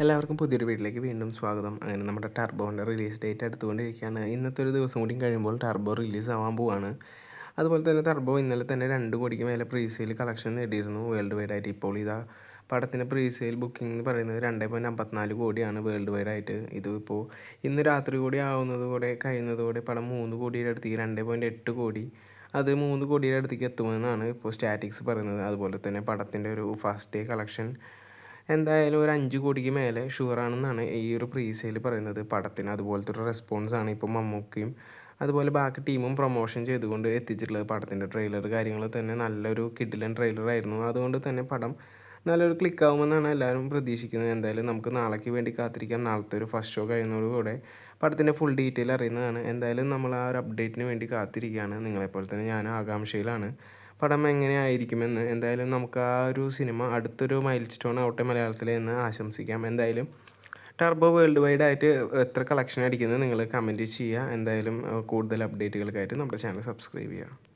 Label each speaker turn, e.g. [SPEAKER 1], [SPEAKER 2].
[SPEAKER 1] എല്ലാവർക്കും പുതിയൊരു വീട്ടിലേക്ക് വീണ്ടും സ്വാഗതം. അങ്ങനെ നമ്മുടെ ടർബോൻ്റെ റിലീസ് ഡേറ്റ് അടുത്തുകൊണ്ടിരിക്കുകയാണ്. ഇന്നത്തെ ഒരു ദിവസം കൂടി കഴിയുമ്പോൾ ടർബോ റിലീസ് ആവാൻ പോവാണ്. അതുപോലെ തന്നെ ടർബോ ഇന്നലെ തന്നെ 2 കോടിക്ക് മേലെ പ്രീസെയിൽ കളക്ഷൻ നേടിയിരുന്നു വേൾഡ് വൈഡ് ആയിട്ട്. ഇപ്പോൾ ഇതാ പടത്തിൻ്റെ പ്രീസെയിൽ ബുക്കിംഗ് എന്ന് പറയുന്നത് 2.54 കോടിയാണ് വേൾഡ് വൈഡ് ആയിട്ട്. ഇതിപ്പോൾ ഇന്ന് രാത്രി കൂടി ആവുന്നതോടെ കഴിയുന്നതോടെ പടം 3 കോടിയുടെ അടുത്തേക്ക് 2.8 കോടി അത് 3 കോടിയുടെ അടുത്തേക്ക് എത്തുമെന്നാണ് ഇപ്പോൾ സ്റ്റാറ്റിക്സ് പറയുന്നത്. അതുപോലെ തന്നെ പടത്തിൻ്റെ ഒരു ഫസ്റ്റ് ഡേ കളക്ഷൻ എന്തായാലും ഒരു 5 കോടിക്ക് മേലെ ഷുവറാണെന്നാണ് ഈ ഒരു പ്രീസെയിൽ പറയുന്നത്. പടത്തിന് അതുപോലത്തെ ഒരു റെസ്പോൺസാണ് ഇപ്പോൾ മമ്മൂക്കയും അതുപോലെ ബാക്കി ടീമും പ്രൊമോഷൻ ചെയ്തുകൊണ്ട് എത്തിച്ചിട്ടുള്ളത്. പടത്തിൻ്റെ ട്രെയിലർ കാര്യങ്ങൾ തന്നെ നല്ലൊരു കിടിലൻ ട്രെയിലറായിരുന്നു. അതുകൊണ്ട് തന്നെ പടം നല്ലൊരു ക്ലിക്കാവുമെന്നാണ് എല്ലാവരും പ്രതീക്ഷിക്കുന്നത്. എന്തായാലും നമുക്ക് നാളേക്ക് വേണ്ടി കാത്തിരിക്കാം. നാളത്തെ ഒരു ഫസ്റ്റ് ഷോ കഴിയുന്നതോടുകൂടെ പടത്തിൻ്റെ ഫുൾ ഡീറ്റെയിൽ അറിയുന്നതാണ്. എന്തായാലും നമ്മൾ ആ ഒരു അപ്ഡേറ്റിന് വേണ്ടി കാത്തിരിക്കുകയാണ്. നിങ്ങളെപ്പോലെ തന്നെ ഞാനും ആകാംക്ഷയിലാണ് പടം എങ്ങനെയായിരിക്കുമെന്ന്. എന്തായാലും നമുക്ക് ആ ഒരു സിനിമ അടുത്തൊരു മൈൽ സ്റ്റോൺ ആവട്ടെ മലയാളത്തിൽ എന്ന് ആശംസിക്കാം. എന്തായാലും ടർബോ വേൾഡ് വൈഡ് ആയിട്ട് എത്ര കളക്ഷൻ അടിക്കുന്നത് നിങ്ങൾ കമൻറ്റ് ചെയ്യുക. എന്തായാലും കൂടുതൽ അപ്ഡേറ്റുകൾക്കായിട്ട് നമ്മുടെ ചാനൽ സബ്സ്ക്രൈബ് ചെയ്യുക.